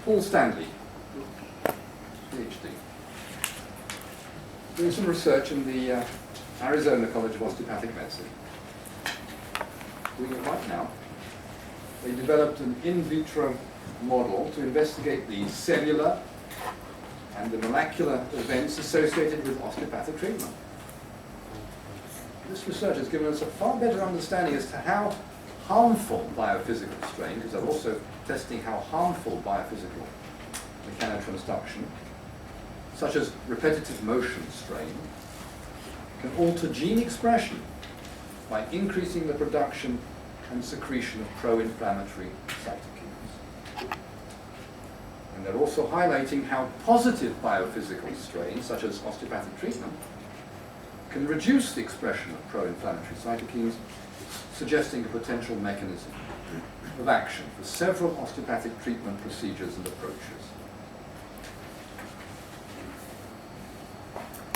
Paul Stanley, PhD, doing some research in the Arizona College of Osteopathic Medicine. Doing it right now. They developed an in vitro model to investigate the cellular and the molecular events associated with osteopathic treatment. This research has given us a far better understanding as to how harmful biophysical strain, because they're also testing how harmful biophysical mechanotransduction, such as repetitive motion strain, can alter gene expression by increasing the production and secretion of pro-inflammatory cytokines. And they're also highlighting how positive biophysical strain, such as osteopathic treatment, can reduce the expression of pro-inflammatory cytokines, suggesting a potential mechanism of action for several osteopathic treatment procedures and approaches.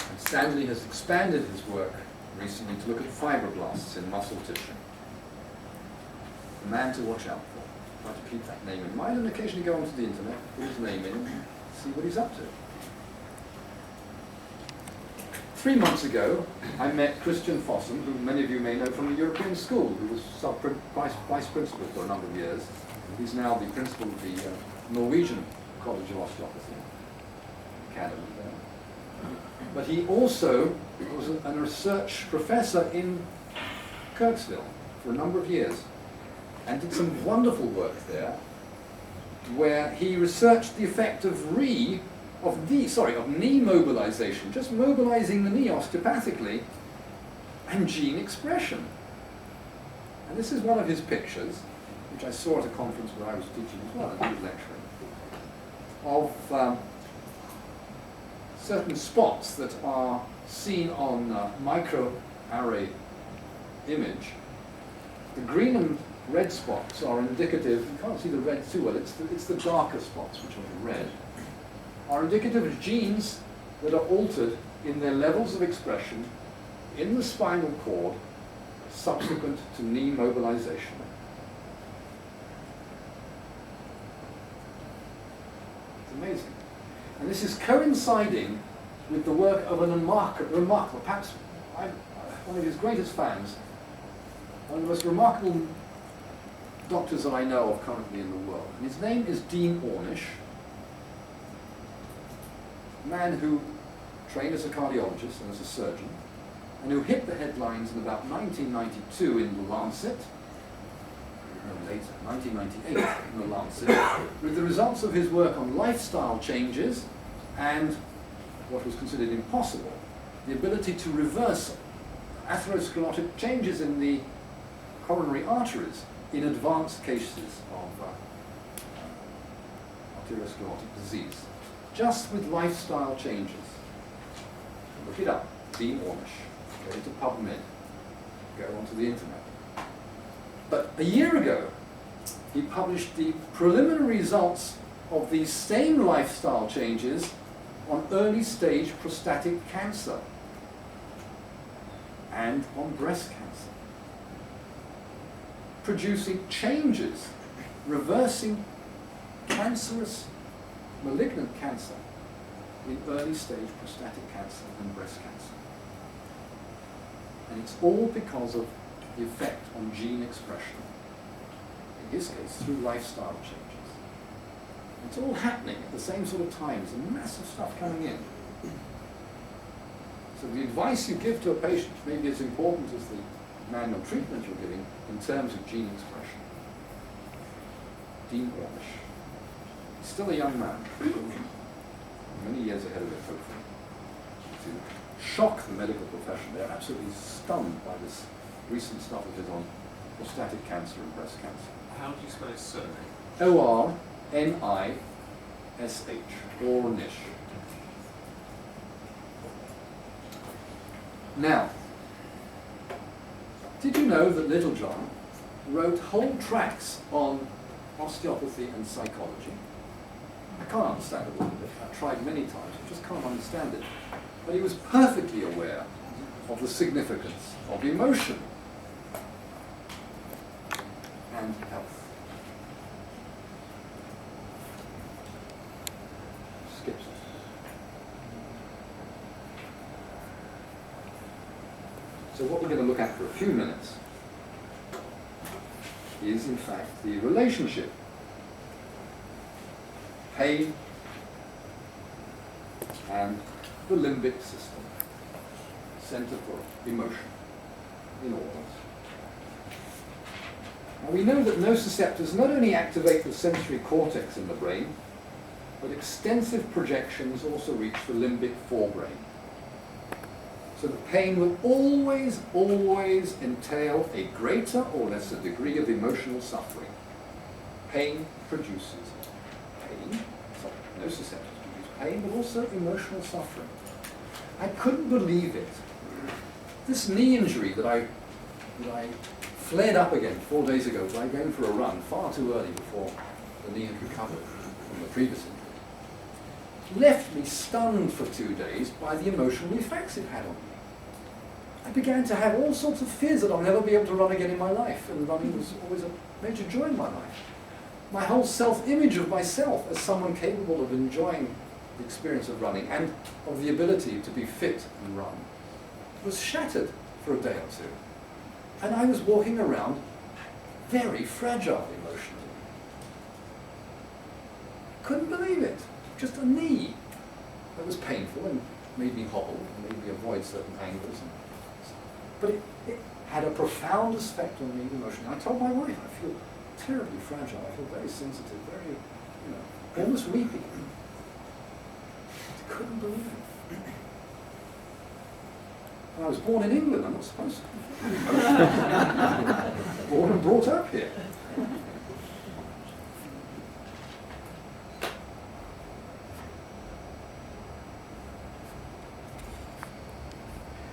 And Stanley has expanded his work recently to look at fibroblasts in muscle tissue. A man to watch out for. Try to keep that name in mind and occasionally go onto the internet, put his name in and see what he's up to. 3 months ago, I met Christian Fossum, who many of you may know from the European School, who was vice principal for a number of years. He's now the principal of the Norwegian College of Osteopathy Academy there. But he also was a research professor in Kirksville for a number of years and did some wonderful work there where he researched the effect of knee mobilization, just mobilizing the knee osteopathically, and gene expression. And this is one of his pictures, which I saw at a conference where I was teaching as well, and he was lecturing, of certain spots that are seen on microarray image. The green and red spots are indicative, you can't see the red too well, it's the darker spots, which are the red, are indicative of genes that are altered in their levels of expression in the spinal cord subsequent to knee mobilization. It's amazing. And this is coinciding with the work of a remarkable, perhaps one of his greatest fans, one of the most remarkable doctors that I know of currently in the world. And his name is Dean Ornish, a man who trained as a cardiologist and as a surgeon, and who hit the headlines in about 1992 in The Lancet, no later, 1998 in The Lancet, with the results of his work on lifestyle changes and what was considered impossible, the ability to reverse atherosclerotic changes in the coronary arteries in advanced cases of arteriosclerotic disease, just with lifestyle changes. Look it up, Dean Ornish, go to PubMed, go onto the internet. But a year ago, he published the preliminary results of these same lifestyle changes on early stage prostatic cancer and on breast cancer, producing changes, reversing cancerous, malignant cancer in early stage prostatic cancer and breast cancer. And it's all because of the effect on gene expression, in his case through lifestyle changes. It's all happening at the same sort of time. There's a massive stuff coming in. So the advice you give to a patient may be as important as the manual treatment you're giving in terms of gene expression. Dean Ornish. He's still a young man, many years ahead of it, hopefully, to shock the medical profession. They're absolutely stunned by this recent stuff of his on prostatic cancer and breast cancer. How do you spell his surname? Ornish, Ornish. Now, did you know that Little John wrote whole tracts on osteopathy and psychology? I can't understand it all of it. I've tried many times, I just can't understand it. But he was perfectly aware of the significance of emotion and health. skips it. So what we're going to look at for a few minutes is, in fact, the relationship pain and the limbic system, center for emotion in all of us. Now we know that nociceptors not only activate the sensory cortex in the brain, but extensive projections also reach the limbic forebrain. So the pain will always, always entail a greater or lesser degree of emotional suffering. Pain produces pain, so nociceptors produce pain, but also emotional suffering. I couldn't believe it. This knee injury that I flared up again 4 days ago by going for a run far too early before the knee had recovered from the previous injury, left me stunned for 2 days by the emotional effects it had on me. I began to have all sorts of fears that I'll never be able to run again in my life, and running was always a major joy in my life. My whole self-image of myself as someone capable of enjoying the experience of running and of the ability to be fit and run was shattered for a day or two. And I was walking around very fragile emotionally. Couldn't believe it. Just a knee that was painful and made me hobble and made me avoid certain angles. But it had a profound effect on me emotionally. I told my wife, I feel terribly fragile. I feel very sensitive, very, almost weepy. I couldn't believe it. I was born in England, I'm not supposed to be. Born and brought up here.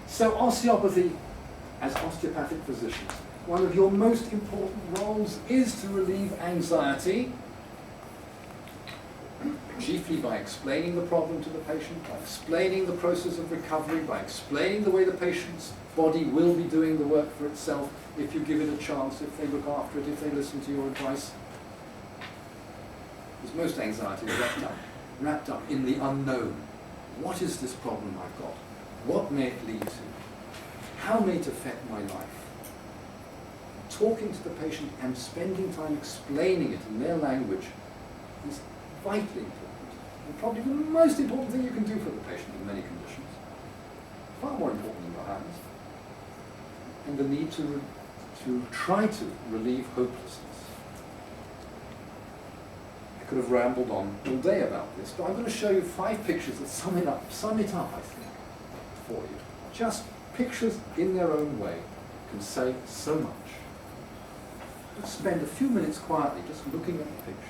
So osteopathy, as osteopathic physicians, one of your most important roles is to relieve anxiety, chiefly by explaining the problem to the patient, by explaining the process of recovery, by explaining the way the patient's body will be doing the work for itself if you give it a chance, if they look after it, if they listen to your advice. Because most anxiety is wrapped up in the unknown. What is this problem I've got? What may it lead to? How may it affect my life? Talking to the patient and spending time explaining it in their language is vitally important. And probably the most important thing you can do for the patient in many conditions. Far more important than your hands. And the need to try to relieve hopelessness. I could have rambled on all day about this, but I'm going to show you 5 pictures that sum it up, I think, for you. Just pictures in their own way can say so much. Let's spend a few minutes quietly just looking at the pictures.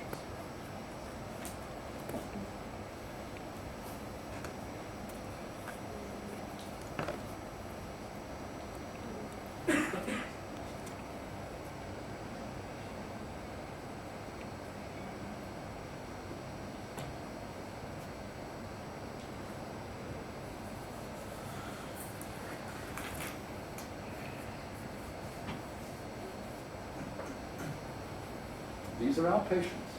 These are our patients.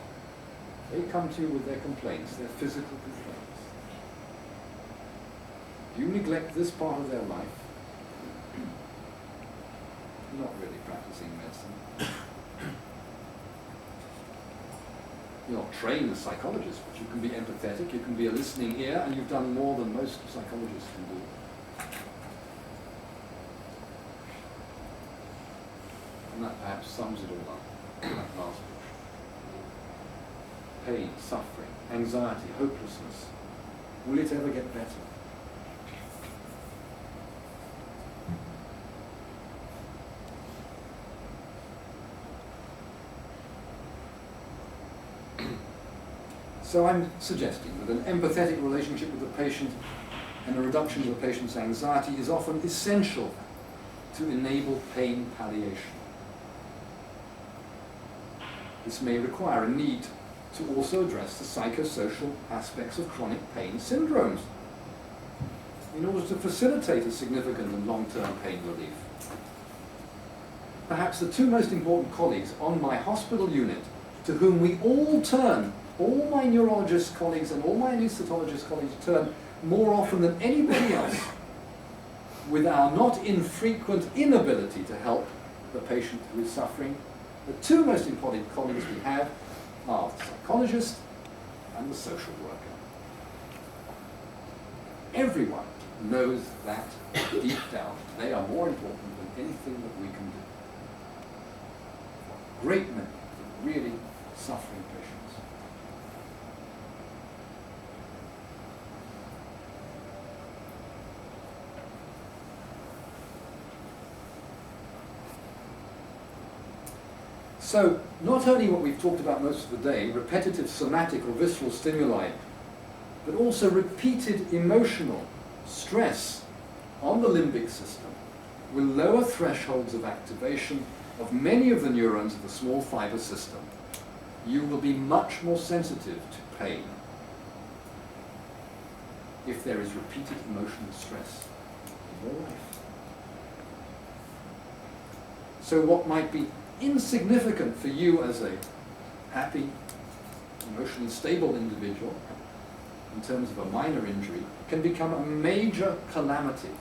They come to you with their complaints, their physical complaints. You neglect this part of their life, you're not really practicing medicine. You're not trained as psychologists, but you can be empathetic, you can be a listening ear, and you've done more than most psychologists can do. And that perhaps sums it all up, that last picture. Pain, suffering, anxiety, hopelessness. Will it ever get better? So I'm suggesting that an empathetic relationship with the patient and a reduction of the patient's anxiety is often essential to enable pain palliation. This may require a need to also address the psychosocial aspects of chronic pain syndromes in order to facilitate a significant and long-term pain relief. Perhaps the 2 most important colleagues on my hospital unit to whom we all turn all my neurologist colleagues and all my anaesthetologist colleagues turn more often than anybody else with our not infrequent inability to help the patient who is suffering. The two most important colleagues we have are the psychologist and the social worker. Everyone knows that deep down. They are more important than anything that we can do. Great many really suffering patients. So, not only what we've talked about most of the day, repetitive somatic or visceral stimuli, but also repeated emotional stress on the limbic system will lower thresholds of activation of many of the neurons of the small fiber system. You will be much more sensitive to pain if there is repeated emotional stress in your life. So what might be insignificant for you as a happy, emotionally stable individual in terms of a minor injury can become a major calamity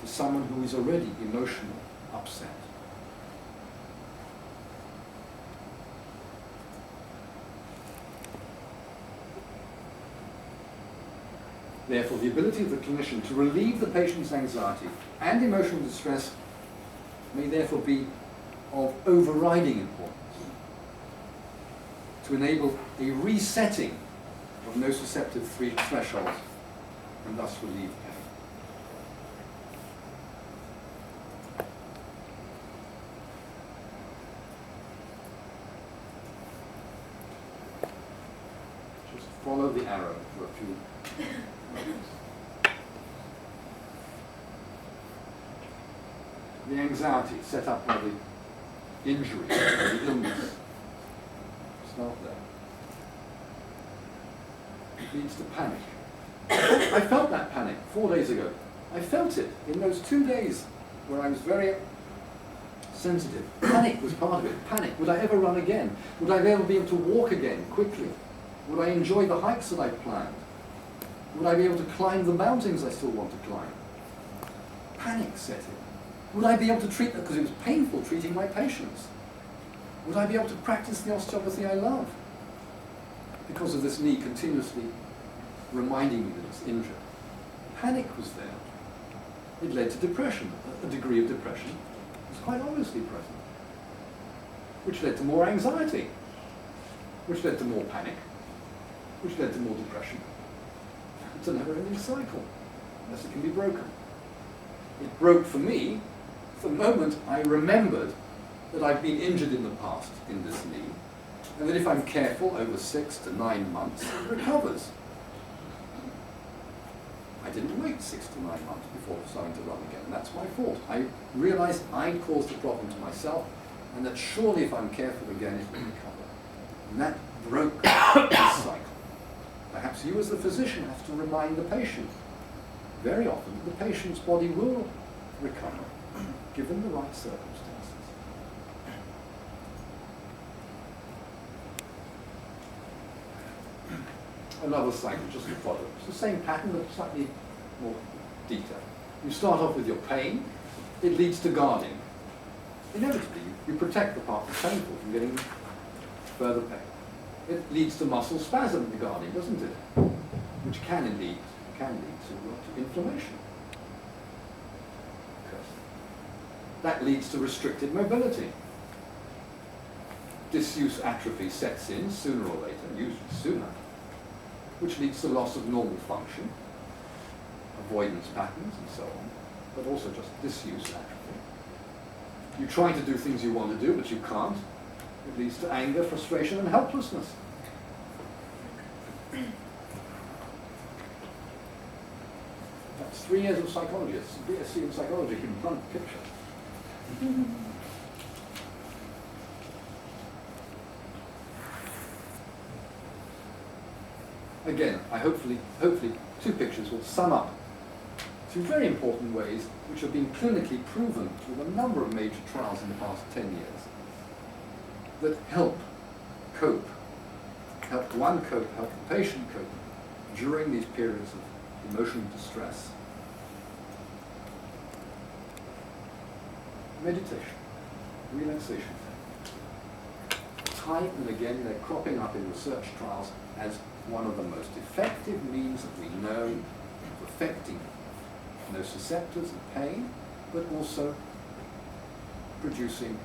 for someone who is already emotionally upset. Therefore, the ability of the clinician to relieve the patient's anxiety and emotional distress may therefore be of overriding importance to enable a resetting of nociceptive thresholds and thus relieve pain. Just follow the arrow for a few moments. The anxiety set up by the injury, or the illness, start there. It leads to panic. I felt that panic 4 days ago. I felt it in those 2 days where I was very sensitive. Panic was part of it. Panic. Would I ever run again? Would I ever be able to walk again quickly? Would I enjoy the hikes that I planned? Would I be able to climb the mountains I still want to climb? Panic set in. Would I be able to treat them? Because it was painful treating my patients. Would I be able to practice the osteopathy I love? Because of this knee continuously reminding me that it's injured. Panic was there. It led to depression. A degree of depression was quite obviously present, which led to more anxiety, which led to more panic, which led to more depression. It's a never-ending cycle, unless it can be broken. It broke for me the moment I remembered that I've been injured in the past in this knee, and that if I'm careful, over 6 to 9 months, it recovers. I didn't wait 6 to 9 months before starting to run again. That's my fault. I realized I caused the problem to myself, and that surely if I'm careful again, it will recover. And that broke this cycle. Perhaps you as the physician have to remind the patient. Very often, the patient's body will recover, given the right circumstances. Another cycle just to follow. It's the same pattern, but slightly more detailed. You start off with your pain. It leads to guarding. Inevitably, you protect the part that's painful from getting further pain. It leads to muscle spasm, the guarding, doesn't it? Which can lead to inflammation. That leads to restricted mobility. Disuse atrophy sets in sooner or later, usually sooner, which leads to loss of normal function, avoidance patterns and so on, but also just disuse atrophy. You try to do things you want to do, but you can't. It leads to anger, frustration, and helplessness. That's 3 years of psychology. It's a BSc in psychology in one picture. Again, hopefully 2 pictures will sum up 2 very important ways which have been clinically proven through a number of major trials in the past 10 years that help cope help one cope, help the patient cope during these periods of emotional distress. Meditation, relaxation. Time and again they're cropping up in research trials as one of the most effective means that we know of affecting nociceptors and pain, but also producing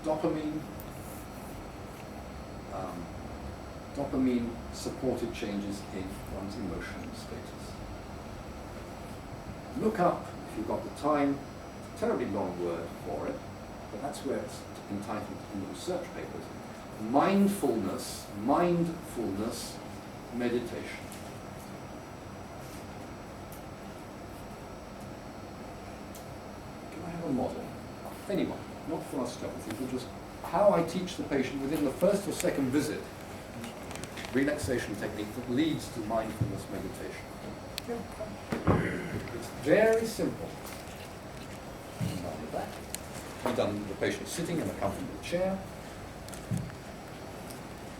dopamine, dopamine-supported changes in one's emotional status. Look up, if you've got the time, it's a terribly long word for it, but that's where it's entitled in the research papers. Mindfulness meditation. Can I have a model? Anyone, not for osteopathy, but just how I teach the patient within the first or second visit relaxation technique that leads to mindfulness meditation. It's very simple. I've done with the patient sitting in a comfortable chair.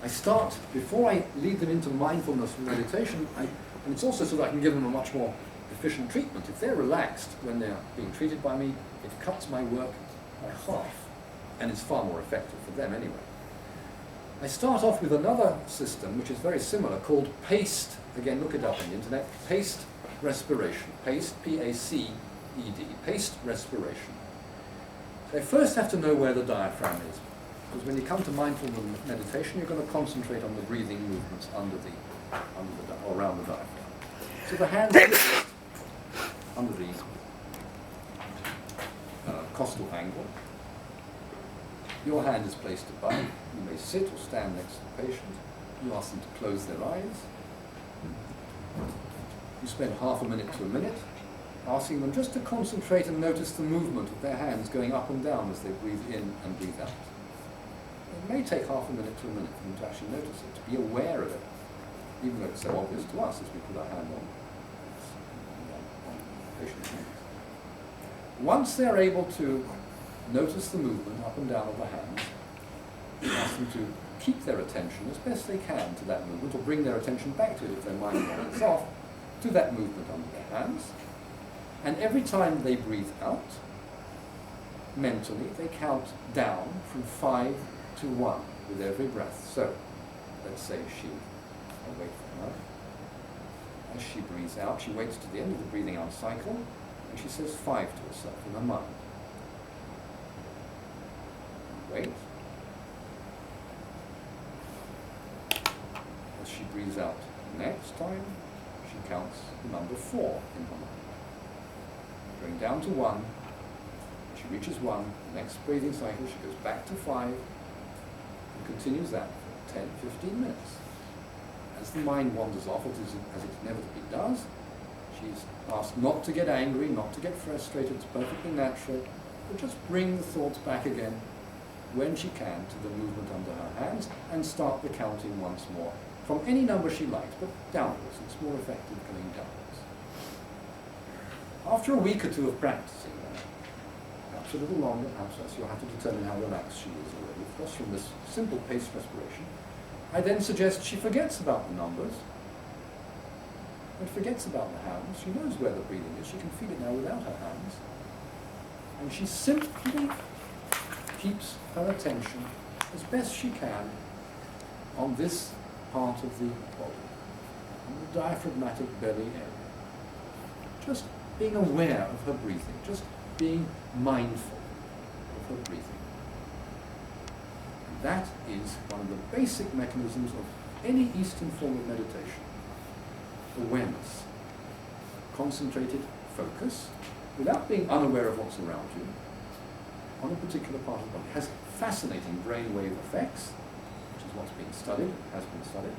I start, before I lead them into mindfulness meditation, and it's also so that I can give them a much more efficient treatment. If they're relaxed when they're being treated by me, it cuts my work by half, and it's far more effective for them anyway. I start off with another system which is very similar, called paced, again look it up on the internet, paced respiration, paced, P-A-C-E-D, paced respiration. They first have to know where the diaphragm is, because when you come to mindfulness meditation, you're going to concentrate on the breathing movements or around the diaphragm. So the hands are under the costal angle. Your hand is placed above. You may sit or stand next to the patient. You ask them to close their eyes. You spend half a minute to a minute asking them just to concentrate and notice the movement of their hands going up and down as they breathe in and breathe out. It may take half a minute to a minute for them to actually notice it, to be aware of it, even though it's so obvious to us as we put our hand on the patient's hands. Once they're able to notice the movement up and down of the hands, you ask them to keep their attention as best they can to that movement, or bring their attention back to it if their mind wanders off, to that movement under their hands. And every time they breathe out, mentally, they count down from 5 to 1 with every breath. So, let's say I'll wait for her. As she breathes out, she waits to the end of the breathing out cycle, and she says 5 to herself in her mind. Wait. As she breathes out next time, she counts the number 4 in her mind. Going down to 1, she reaches 1, next breathing cycle she goes back to 5, and continues that for 10, 15 minutes. As the mind wanders off, as it inevitably does, she's asked not to get angry, not to get frustrated, it's perfectly natural, but just bring the thoughts back again when she can to the movement under her hands, and start the counting once more, from any number she likes, but downwards. It's more effective going downwards. After a week or two of practicing that, perhaps a little longer, perhaps less, you'll have to determine how relaxed she is already. Of course, from this simple paced respiration, I then suggest she forgets about the numbers and forgets about the hands. She knows where the breathing is. She can feel it now without her hands. And she simply keeps her attention as best she can on this part of the body, on the diaphragmatic belly area. Just being aware of her breathing, just being mindful of her breathing. And that is one of the basic mechanisms of any Eastern form of meditation. Awareness, concentrated focus, without being unaware of what's around you, on a particular part of the body. It has fascinating brainwave effects, which is what's being studied, has been studied.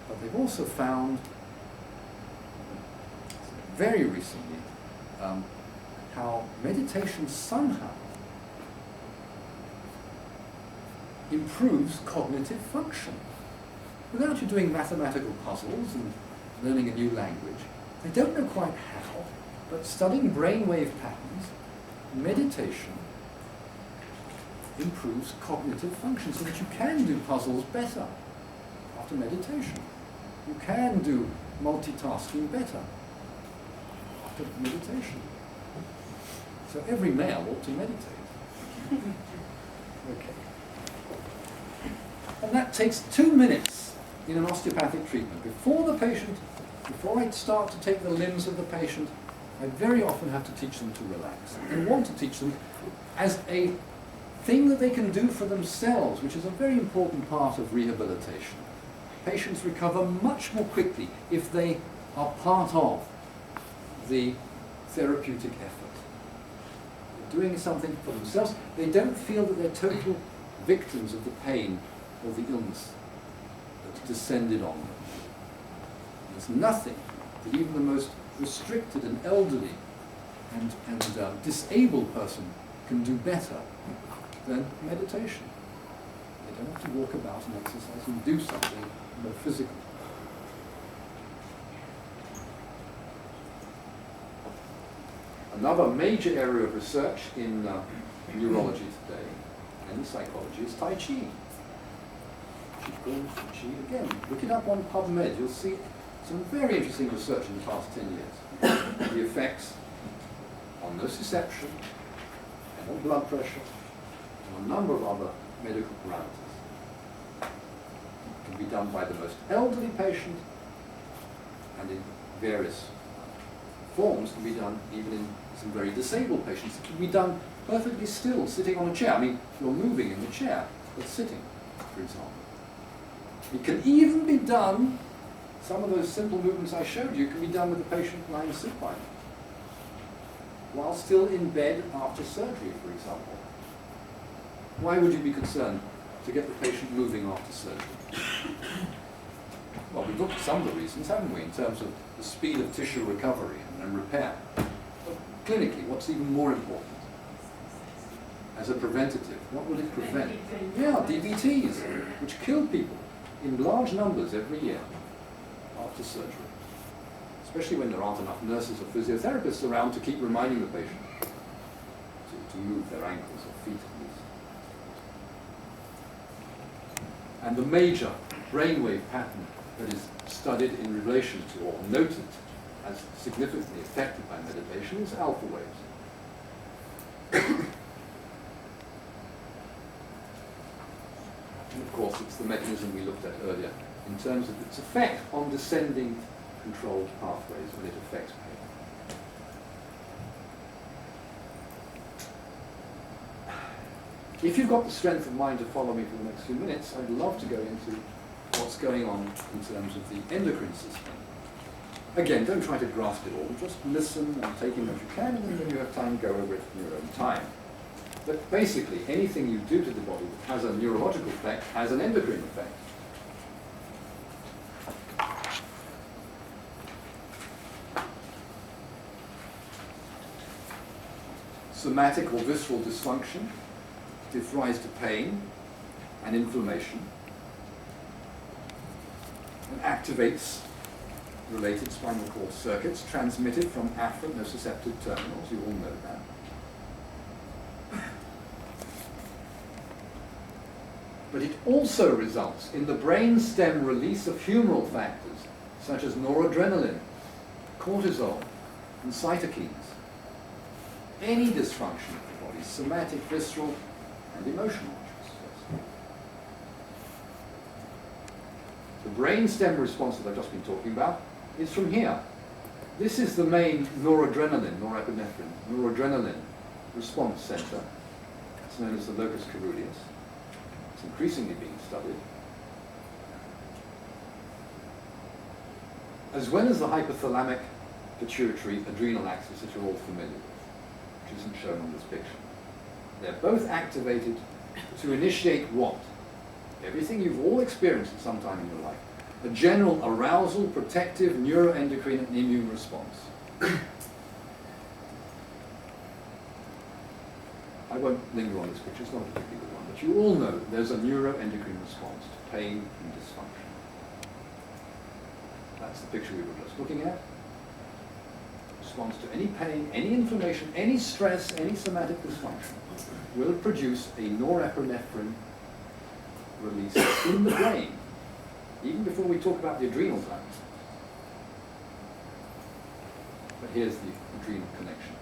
But they've also found, very recently, how meditation somehow improves cognitive function. Without you doing mathematical puzzles and learning a new language, they don't know quite how, but studying brainwave patterns, meditation improves cognitive function so that you can do puzzles better after meditation. You can do multitasking better after meditation. So every male ought to meditate. Okay. And that takes 2 minutes in an osteopathic treatment. Before I start to take the limbs of the patient, I very often have to teach them to relax. And want to teach them as a thing that they can do for themselves, which is a very important part of rehabilitation. Patients recover much more quickly if they are part of the therapeutic effort. They're doing something for themselves. They don't feel that they're total victims of the pain or the illness that's descended on them. There's nothing that even the most restricted and elderly and disabled person can do better than meditation. They don't have to walk about and exercise and do something more physical. Another major area of research in neurology today and in psychology is Tai Chi. Qigong, Tai Chi, again, look it up on PubMed, you'll see some very interesting research in the past 10 years. The effects on nociception and on blood pressure and a number of other medical parameters. It can be done by the most elderly patient and in various forms can be done even in some very disabled patients. It can be done perfectly still, sitting on a chair. I mean, you're moving in the chair, but sitting, for example. It can even be done, some of those simple movements I showed you can be done with the patient lying supine, while still in bed after surgery, for example. Why would you be concerned to get the patient moving after surgery? Well, we've looked at some of the reasons, haven't we, in terms of the speed of tissue recovery and repair. But clinically, what's even more important? As a preventative, what will it prevent? Yeah, DVTs, which kill people in large numbers every year after surgery. Especially when there aren't enough nurses or physiotherapists around to keep reminding the patient to move their ankles or feet at least. And the major brainwave pattern that is studied in relation to or noted as significantly affected by meditation is alpha waves. And of course, it's the mechanism we looked at earlier in terms of its effect on descending controlled pathways when it affects pain. If you've got the strength of mind to follow me for the next few minutes, I'd love to go into what's going on in terms of the endocrine system. Again, don't try to grasp it all, just listen and take in what you can, and then when you have time, go over it in your own time. But basically, anything you do to the body that has a neurological effect has an endocrine effect. Somatic or visceral dysfunction gives rise to pain and inflammation and activates related spinal cord circuits transmitted from afferent nociceptive terminals. You all know that. But it also results in the brainstem release of humoral factors such as noradrenaline, cortisol, and cytokines. Any dysfunction of the body, somatic, visceral, and emotional. The brainstem response that I've just been talking about is from here. This is the main noradrenaline, norepinephrine, noradrenaline response center. It's known as the locus coeruleus. It's increasingly being studied. As well as the hypothalamic, pituitary, adrenal axis that you're all familiar with, which isn't shown on this picture. They're both activated to initiate what? Everything you've all experienced at some time in your life. A general arousal, protective, neuroendocrine, and immune response. I won't linger on this picture, it's not a particularly good one, but you all know that there's a neuroendocrine response to pain and dysfunction. That's the picture we were just looking at. response to any pain, any inflammation, any stress, any somatic dysfunction, will produce a norepinephrine release in the brain, even before we talk about the adrenal glands. But here's the adrenal connection.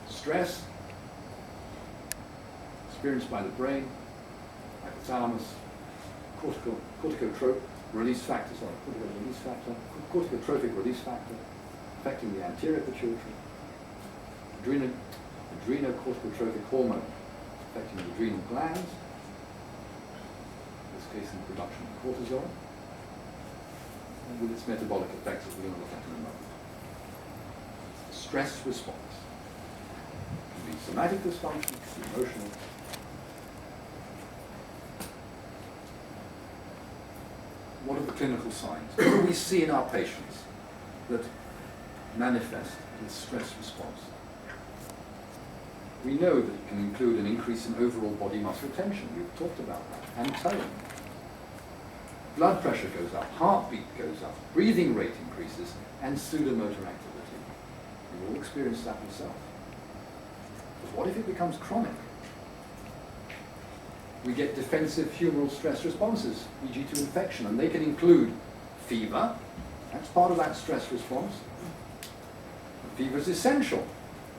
Stress experienced by the brain, hypothalamus, corticotrophic release factor, corticotrophic release factor, affecting the anterior pituitary, adrenocorticotrophic hormone, affecting the adrenal glands, in this case in the production of cortisol, and with its metabolic effects that we're going to look at in a moment. Stress response. It can be somatic dysfunction, it can be emotional. What are the clinical signs? What do we see in our patients that manifest this stress response? We know that it can include an increase in overall body muscle tension. We've talked about that. And tone. Blood pressure goes up, heartbeat goes up, breathing rate increases, and pseudomotor activity. You've all experienced that yourself. But what if it becomes chronic? We get defensive humoral stress responses, e.g. to infection, and they can include fever. That's part of that stress response. Fever is essential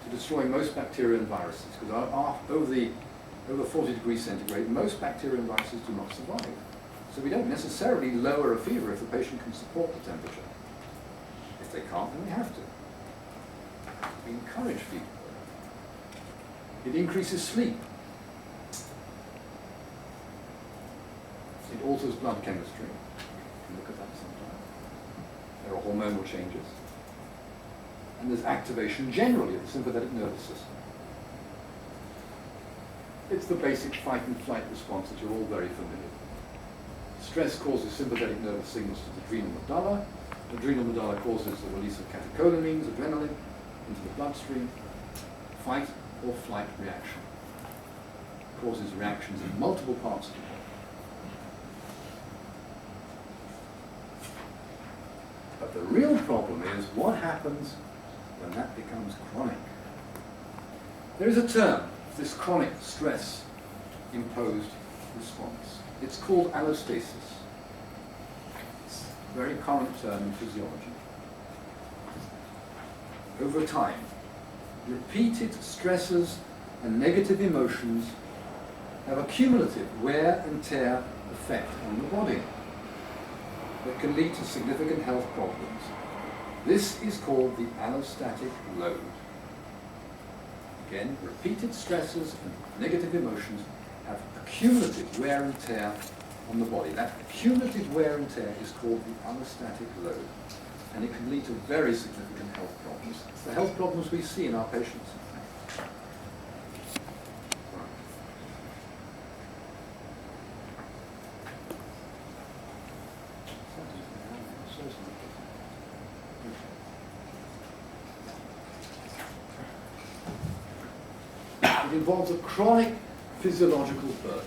to destroying most bacteria and viruses, because over 40 degrees centigrade, most bacteria and viruses do not survive. So we don't necessarily lower a fever if the patient can support the temperature. If they can't, then we have to. We encourage fever. It increases sleep. It alters blood chemistry. You can look at that sometime. There are hormonal changes. And there's activation generally of the sympathetic nervous system. It's the basic fight and flight response that you're all very familiar with. Stress causes sympathetic nervous signals to the adrenal medulla. The adrenal medulla causes the release of catecholamines, adrenaline, into the bloodstream. Fight or flight reaction. Causes reactions in multiple parts of the body. But the real problem is what happens when that becomes chronic. There is a term for this chronic stress imposed response. It's called allostasis. It's a very current term in physiology. Over time, repeated stresses and negative emotions have a cumulative wear and tear effect on the body that can lead to significant health problems. This is called the allostatic load. Again, repeated stresses and negative emotions have a cumulative wear and tear on the body. That cumulative wear and tear is called the allostatic load, and it can lead to very significant health problems. It's the health problems we see in our patients. It involves a chronic physiological burden.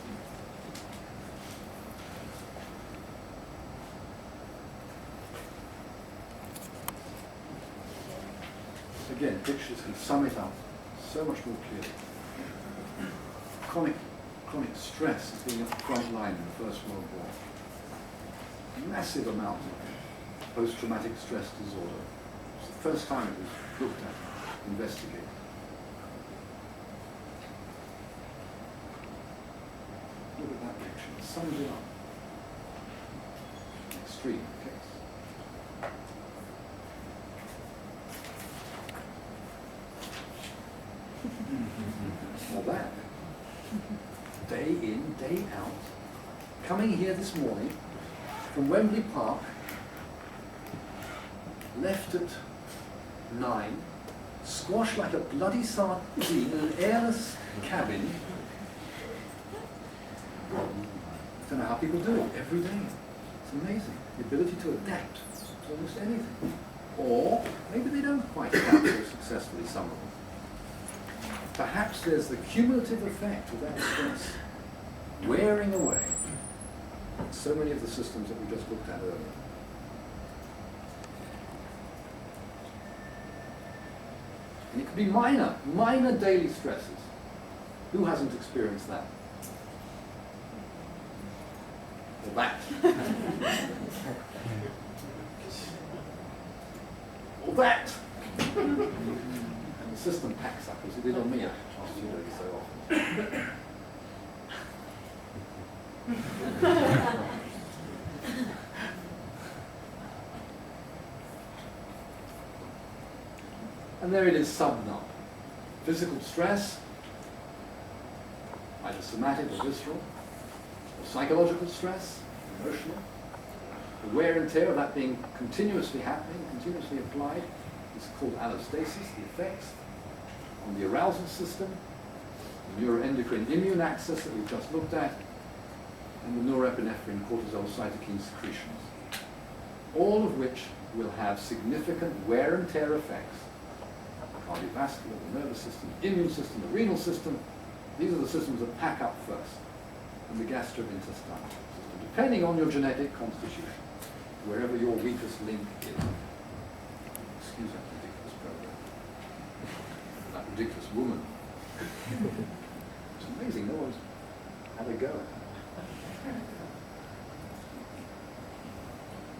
Again, pictures can sum it up so much more clearly. Chronic stress is being at the front line in the First World War. Massive amount of post-traumatic stress disorder. It's the first time it was looked at, investigated. Look at that reaction. It sums it up. Extreme case. Or that. Day in, day out. Coming here this morning from Wembley Park, left at 9, squashed like a bloody sardine in an airless cabin. I don't know how people do it every day. It's amazing. The ability to adapt to almost anything. Or maybe they don't quite adapt so successfully, some of them. Perhaps there's the cumulative effect of that stress wearing away so many of the systems that we just looked at earlier. And it could be minor daily stresses. Who hasn't experienced that? Or that? Or that? And the system packs up, as it did on me last few days so often. And there it is summed up. Physical stress, either somatic or visceral, or psychological stress, emotional. The wear and tear of that being continuously happening, continuously applied, is called allostasis, the effects on the arousal system, the neuroendocrine immune axis that we've just looked at, and the norepinephrine, cortisol, cytokine secretions, all of which will have significant wear and tear effects. The cardiovascular, the nervous system, the immune system, the renal system. These are the systems that pack up first, and the gastrointestinal system, depending on your genetic constitution, wherever your weakest link is. Excuse that ridiculous program. That ridiculous woman. It's amazing, no one's had a go.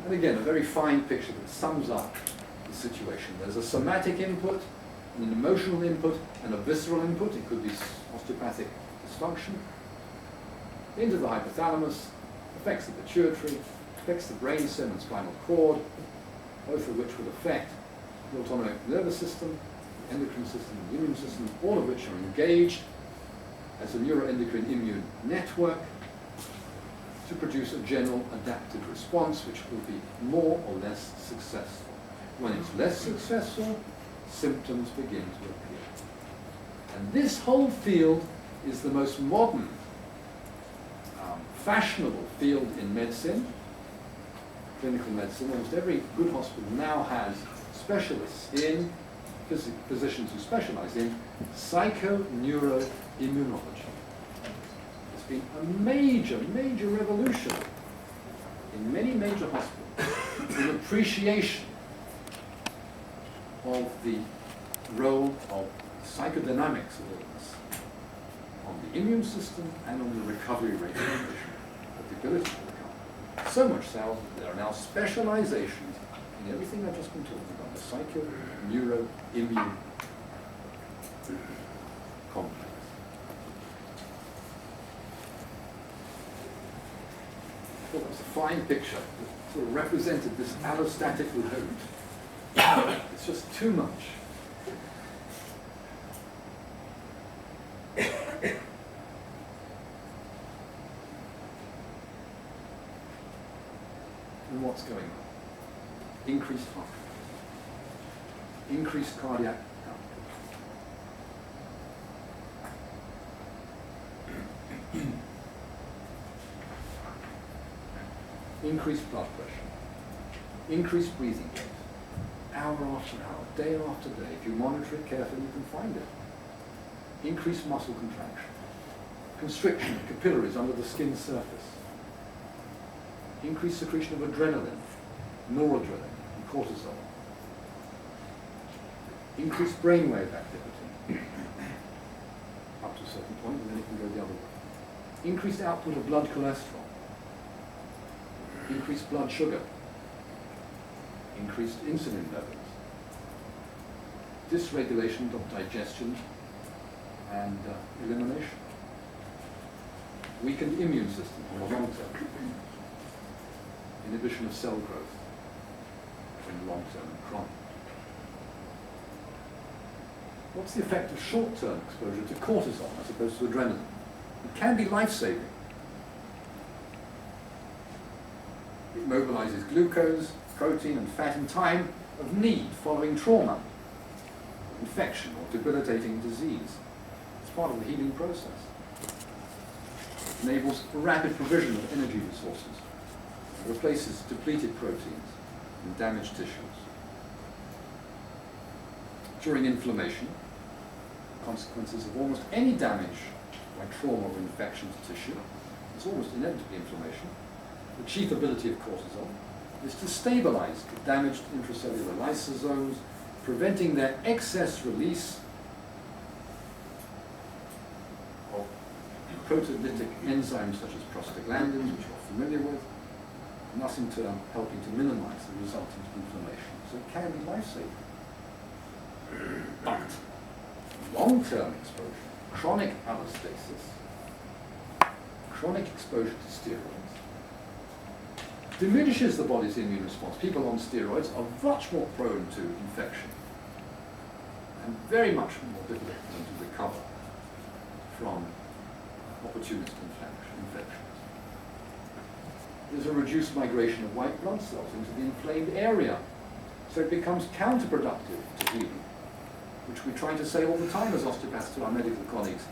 And again, a very fine picture that sums up the situation. There's a somatic input, an emotional input, and a visceral input. It could be osteopathic dysfunction. Into the hypothalamus, affects the pituitary, affects the brainstem and spinal cord, both of which will affect the autonomic nervous system, the endocrine system, and the immune system, all of which are engaged as a neuroendocrine immune network to produce a general adaptive response which will be more or less successful. When it's less successful, symptoms begin to appear. And this whole field is the most modern, fashionable field in medicine, clinical medicine. Almost every good hospital now has specialists in, physicians who specialize in psychoneuroimmunology. There's been a major revolution in many major hospitals in appreciation of the role of psychodynamics of illness on the immune system and on the recovery rate of the condition, of the ability to recover. So much so that there are now specializations in everything I've just been talking about, the psycho-neuro-immune complex. I thought that was a fine picture that sort of represented this allostatic load. It's just too much. And what's going on? Increased heart rate, increased cardiac output, increased blood pressure, increased breathing rate, hour after hour, day after day. If you monitor it carefully, you can find it. Increased muscle contraction, constriction of capillaries under the skin surface, increased secretion of adrenaline, noradrenaline, and cortisol, increased brainwave activity, up to a certain point, and then it can go the other way. Increased output of blood cholesterol, increased blood sugar, increased insulin levels, dysregulation of digestion and elimination, weakened immune system on the long term, inhibition of cell growth in long term and chronic. What's the effect of short-term exposure to cortisol as opposed to adrenaline? It can be life-saving. It mobilizes glucose, protein, and fat in time of need following trauma, infection, or debilitating disease. It's part of the healing process. It enables rapid provision of energy resources. It replaces depleted proteins and damaged tissues. During inflammation, consequences of almost any damage by trauma or infection to tissue, it's almost inevitably inflammation. The chief ability of cortisol is to stabilize the damaged intracellular lysosomes, preventing their excess release of proteolytic enzymes such as prostaglandins, which you're familiar with, and thus in turn helping to minimize the resultant inflammation. So it can be life-saving. But long-term exposure, chronic allostasis, chronic exposure to steroids, diminishes the body's immune response. People on steroids are much more prone to infection and very much more difficult for them to recover from opportunistic infections. There's a reduced migration of white blood cells into the inflamed area, so it becomes counterproductive to healing, which we try to say all the time as osteopaths to our medical colleagues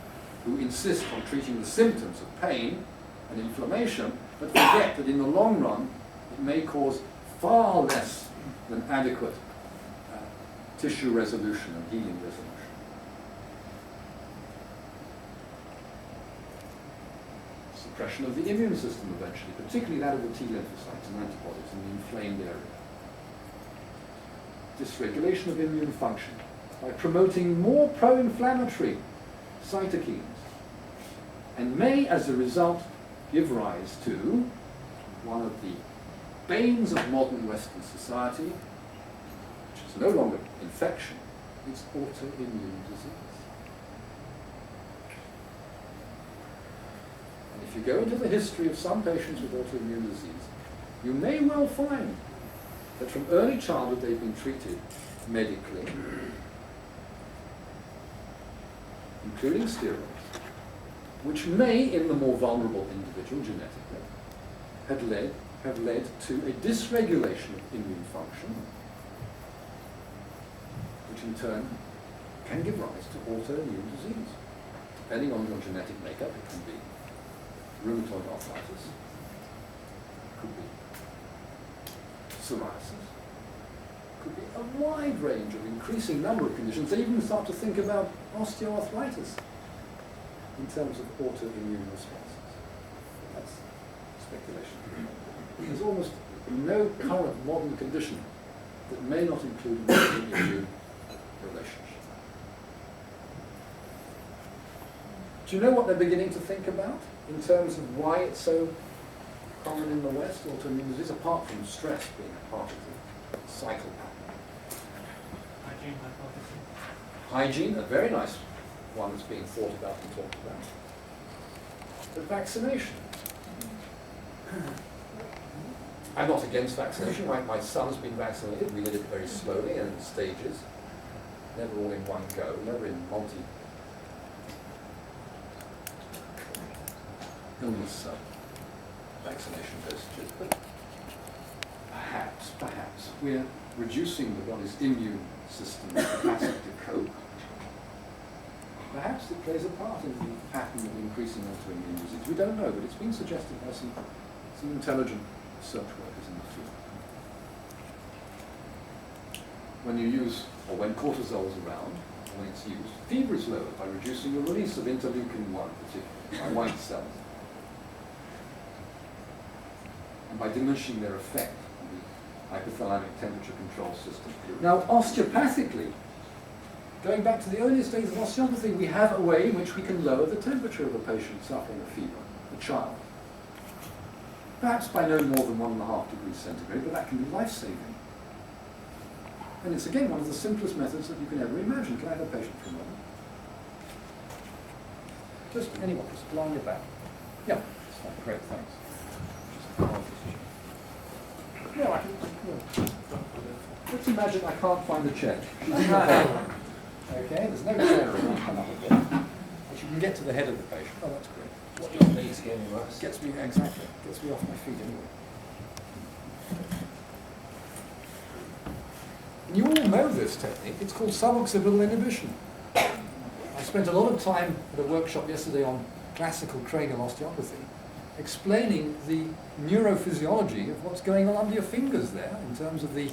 who insist on treating the symptoms of pain and inflammation, but forget that in the long run it may cause far less than adequate tissue resolution and healing resolution. Suppression of the immune system eventually, particularly that of the T lymphocytes and antibodies in the inflamed area. Dysregulation of immune function by promoting more pro-inflammatory cytokines, and may, as a result, give rise to one of the banes of modern Western society, which is no longer infection, it's autoimmune disease. And if you go into the history of some patients with autoimmune disease, you may well find that from early childhood they've been treated medically, including steroids, which may, in the more vulnerable individual genetically, have led to a dysregulation of immune function, which in turn can give rise to autoimmune disease. Depending on your genetic makeup, it can be rheumatoid arthritis, it could be psoriasis, it could be a wide range of increasing number of conditions. They even start to think about osteoarthritis in terms of autoimmune responses. That's speculation. There's almost no current modern condition that may not include an autoimmune relationship. Do you know what they're beginning to think about in terms of why it's so common in the West, autoimmune disease, apart from stress being a part of the cycle pattern? Hygiene hypothesis. Hygiene, a very nice one that's being thought about and talked about. But vaccination. I'm not against vaccination. My son's been vaccinated. We did it very slowly and in stages, never all in one go, never in illness vaccination dosages. But perhaps we're reducing the body's immune system's capacity to cope. Perhaps it plays a part in the pattern of increasing autoimmune disease. We don't know, but it's been suggested by some intelligent research workers in the field. When you use, or when cortisol is around, when it's used, fever is lowered by reducing the release of interleukin-1, particularly by white cells, and by diminishing their effect on the hypothalamic temperature control system. Now, osteopathically, going back to the earliest days of osteopathy, we have a way in which we can lower the temperature of a patient suffering a fever, a child. Perhaps by no more than 1.5 degrees centigrade, but that can be life-saving. And it's again one of the simplest methods that you can ever imagine. Can I have a patient for a moment? Just anyone, just lying your back. Yeah. Great, thanks. No, I can. No. Let's imagine I can't find the chair. She's in the bed. Okay, there's no chair around. Come up a bit. But you can get to the head of the patient. Oh, that's great. What your knees getting worse? Gets me exactly. Gets me off my feet anyway. And you all know this technique. It's called suboccipital inhibition. I spent a lot of time at a workshop yesterday on classical cranial osteopathy, explaining the neurophysiology of what's going on under your fingers there in terms of the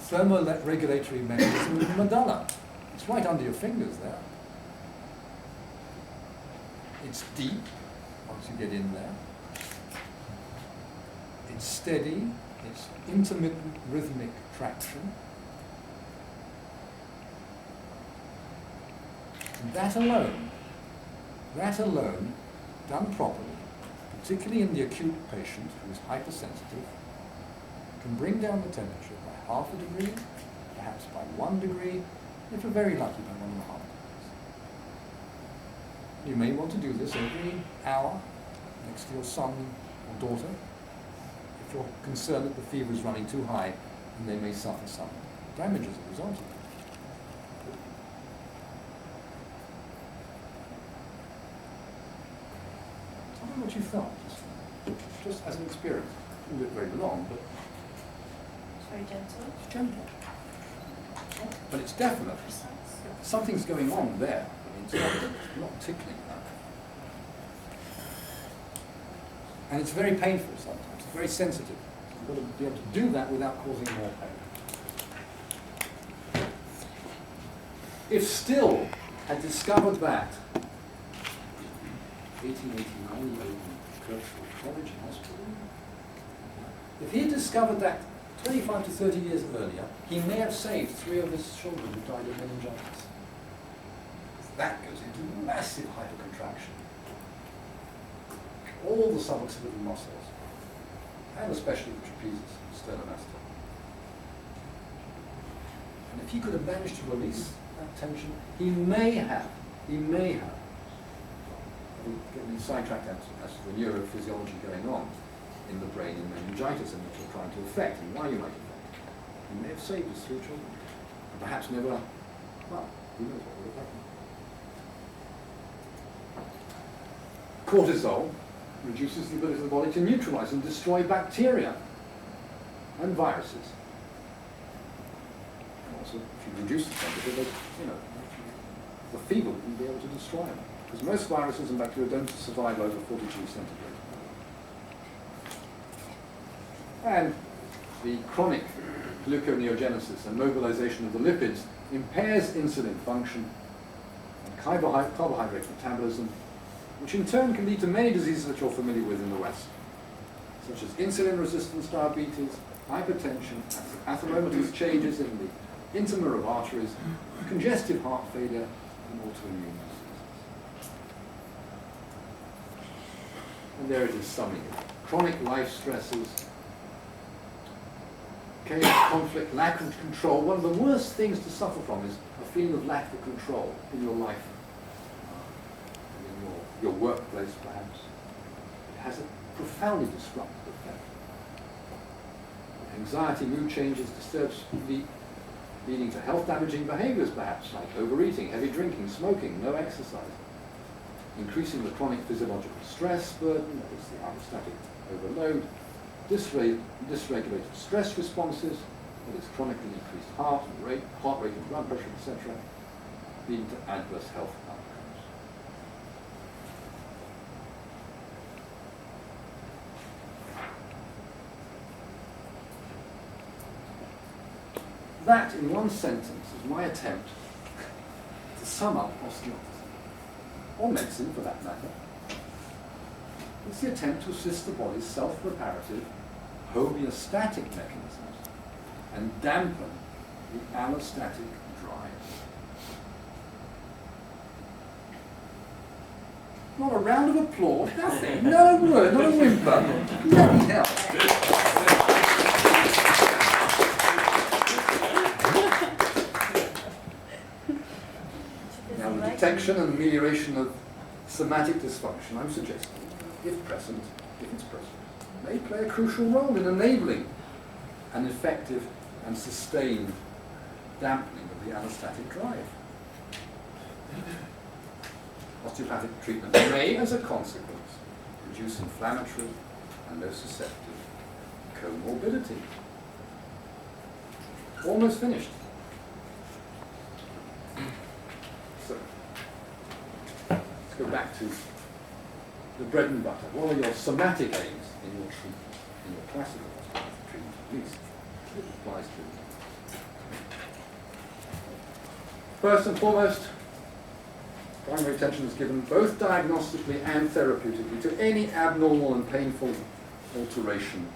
thermoregulatory mechanism of the medulla. It's right under your fingers there. It's deep once you get in there. It's steady. It's intermittent rhythmic traction. And that alone, done properly, particularly in the acute patient who is hypersensitive, can bring down the temperature by half a degree, perhaps by 1 degree, if you're very lucky by 1.5 degrees. You may want to do this every hour next to your son or daughter if you're concerned that the fever is running too high and they may suffer some damage as a result of it. Tell me what you felt, just as an experience. It didn't look very long, but It's very gentle. it's gentle. But it's definite. Something's going on there. I mean, it's not tickling that. And it's very painful sometimes. It's very sensitive. You've got to be able to do that without causing more pain. If Still had discovered that, 1889, in Kirkwood College and Hospital, if he had discovered that 25 to 30 years earlier, he may have saved 3 of his children who died of meningitis. That goes into massive hypercontraction. All the suboccipital muscles, and especially the trapezius, sternomastoid. And if he could have managed to release that tension, he may have, I'm getting sidetracked as to the neurophysiology going on in the brain in meningitis and which you're trying to affect and why you might affect. He may have saved his 3 children. And perhaps never, well, who knows what would have happened. Cortisol reduces the ability of the body to neutralize and destroy bacteria and viruses. And also, if you reduce the temperature, the fever wouldn't be able to destroy them. Because most viruses and bacteria don't survive over 40 degrees centigrade. And the chronic gluconeogenesis and mobilization of the lipids impairs insulin function and carbohydrate metabolism, which in turn can lead to many diseases that you're familiar with in the West, such as insulin resistance diabetes, hypertension, atheroma changes in the intima of arteries, congestive heart failure, and autoimmune diseases. And there it is summing it. Chronic life stresses, chaos, conflict, lack of control. One of the worst things to suffer from is a feeling of lack of control in your life, in your workplace perhaps. It has a profoundly disruptive effect. Anxiety, mood changes, disturbed sleep, leading to health-damaging behaviors perhaps, like overeating, heavy drinking, smoking, no exercise. Increasing the chronic physiological stress burden, that is the allostatic overload, dysregulated stress responses, that is chronically increased heart rate and blood pressure, etc., leading to adverse health outcomes. That, in one sentence, is my attempt to sum up osteopathy, or medicine for that matter. It's the attempt to assist the body's self-reparative, homeostatic mechanisms and dampen the allostatic drive. Not a round of applause, nothing, not a word, not a whimper. Bloody hell. Now, the detection and amelioration of somatic dysfunction, I'm suggesting, if it's present, may play a crucial role in enabling an effective and sustained dampening of the allostatic drive. Osteopathic treatment may, as a consequence, reduce inflammatory and nociceptive comorbidity. Almost finished. So, let's go back to the bread and butter. What are your somatic aims in your treatment, in your classical treatment at least? It applies to. First and foremost, primary attention is given both diagnostically and therapeutically to any abnormal and painful alteration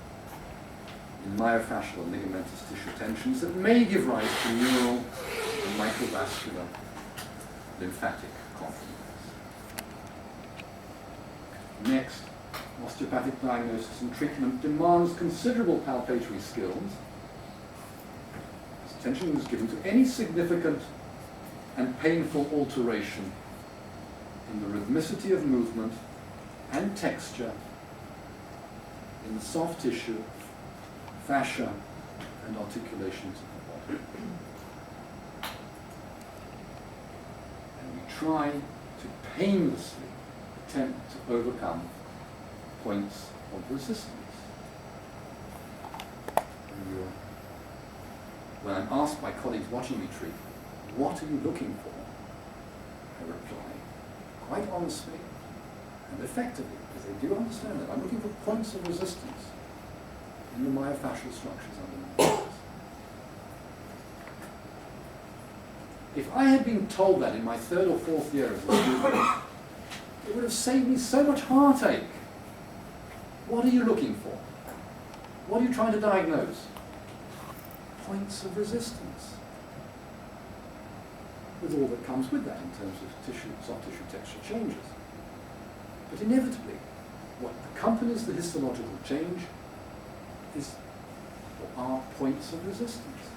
in myofascial and ligamentous tissue tensions that may give rise to neural and microvascular lymphatic compromise. Next, osteopathic diagnosis and treatment demands considerable palpatory skills. Attention was given to any significant and painful alteration in the rhythmicity of movement and texture in the soft tissue, fascia, and articulations of the body. And we try to painlessly attempt to overcome points of resistance. When I'm asked by colleagues watching me treat, what are you looking for? I reply, quite honestly and effectively, because they do understand that, I'm looking for points of resistance in the myofascial structures underneath the muscles. If I had been told that in my 3rd or 4th year as a student, it would have saved me so much heartache. What are you looking for? What are you trying to diagnose? Points of resistance, with all that comes with that in terms of tissue, soft tissue texture changes. But inevitably, what accompanies the histological change is or are points of resistance.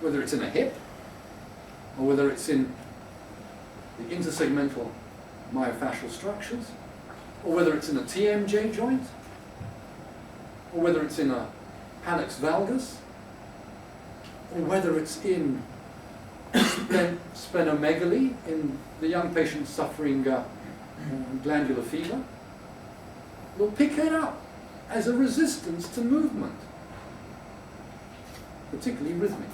Whether it's in a hip, or whether it's in the intersegmental myofascial structures, or whether it's in a TMJ joint, or whether it's in a hallux valgus, or whether it's in splenomegaly in the young patient suffering glandular fever, we'll pick it up as a resistance to movement, particularly rhythmically.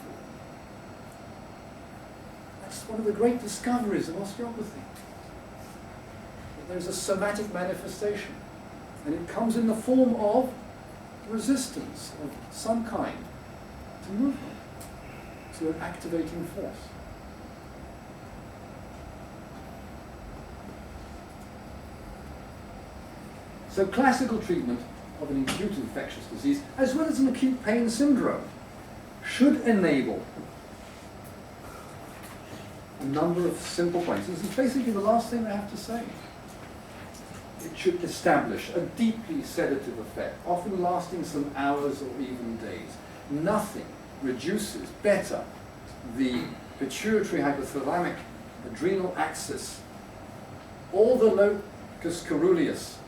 That's one of the great discoveries of osteopathy. That there's a somatic manifestation, and it comes in the form of resistance of some kind to movement, to an activating force. So classical treatment of an acute infectious disease, as well as an acute pain syndrome, should enable a number of simple points. This is basically the last thing I have to say. It should establish a deeply sedative effect, often lasting some hours or even days. Nothing reduces better the pituitary hypothalamic adrenal axis, or the locus coeruleus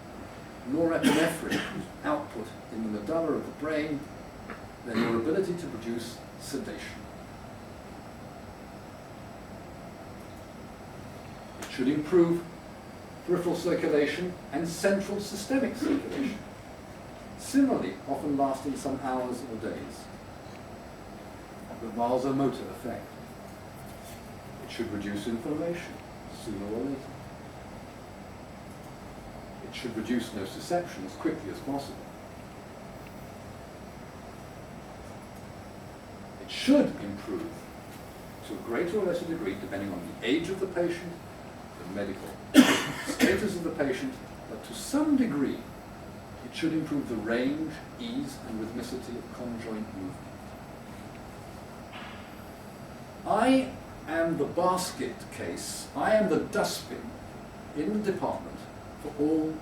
norepinephrine output in the medulla of the brain than your ability to produce sedation. It should improve peripheral circulation and central systemic circulation, similarly often lasting some hours or days. The vasomotor effect. It should reduce inflammation sooner or later. It should reduce nociception as quickly as possible. It should improve to a greater or lesser degree depending on the age of the patient, the medical status of the patient, but to some degree it should improve the range, ease, and rhythmicity of conjoint movement. I am the basket case, I am the dustbin in the department for all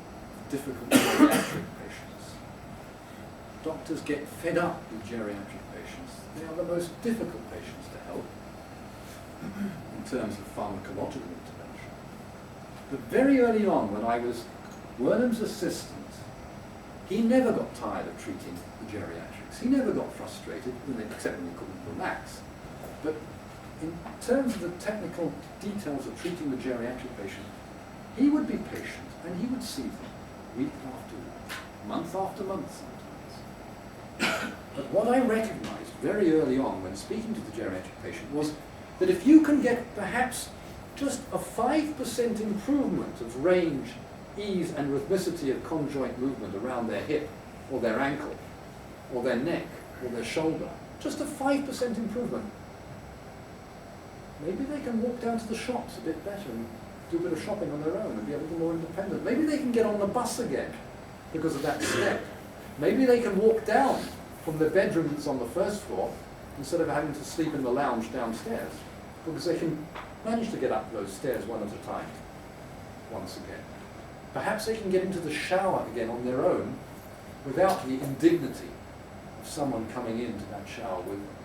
difficult geriatric patients. Doctors get fed up with geriatric patients. They are the most difficult patients to help in terms of pharmacological intervention. But very early on, when I was Wernham's assistant, he never got tired of treating the geriatrics. He never got frustrated, except when he couldn't relax. But in terms of the technical details of treating the geriatric patient, he would be patient and he would see them week after week, month after month sometimes. But what I recognized very early on when speaking to the geriatric patient was that if you can get perhaps just a 5% improvement of range, ease and rhythmicity of conjoint movement around their hip or their ankle or their neck or their shoulder, just a 5% improvement, maybe they can walk down to the shops a bit better and do a bit of shopping on their own and be a little more independent. Maybe they can get on the bus again because of that step. Maybe they can walk down from their bedroom that's on the first floor instead of having to sleep in the lounge downstairs, because they can manage to get up those stairs one at a time, once again. Perhaps they can get into the shower again on their own without the indignity of someone coming into that shower with them.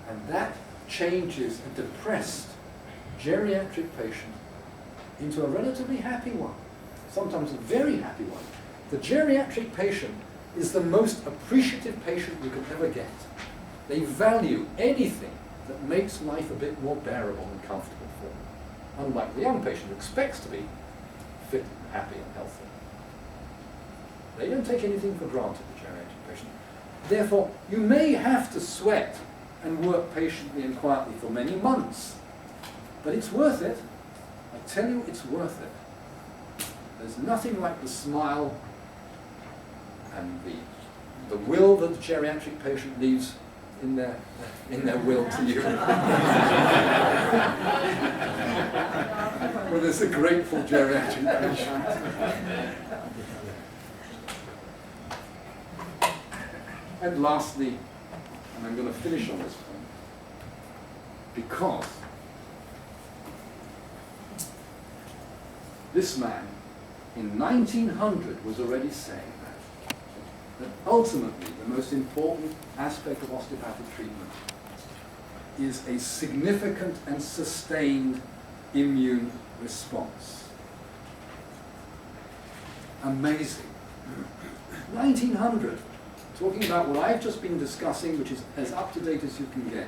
And that changes a depressed geriatric patient into a relatively happy one, sometimes a very happy one. The geriatric patient is the most appreciative patient you could ever get. They value anything that makes life a bit more bearable and comfortable for them, unlike the young patient who expects to be fit, happy, and healthy. They don't take anything for granted, the geriatric patient. Therefore, you may have to sweat and work patiently and quietly for many months, but it's worth it. I tell you, it's worth it. There's nothing like the smile and the will that the geriatric patient leaves in their will to you. Well, there's a grateful geriatric patient. And lastly, and I'm going to finish on this point, because this man in 1900 was already saying that ultimately the most important aspect of osteopathic treatment is a significant and sustained immune response. Amazing. 1900. Talking about what I've just been discussing, which is as up to date as you can get.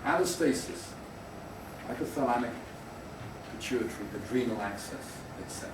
Allostasis, hypothalamic, pituitary, adrenal axis, etc.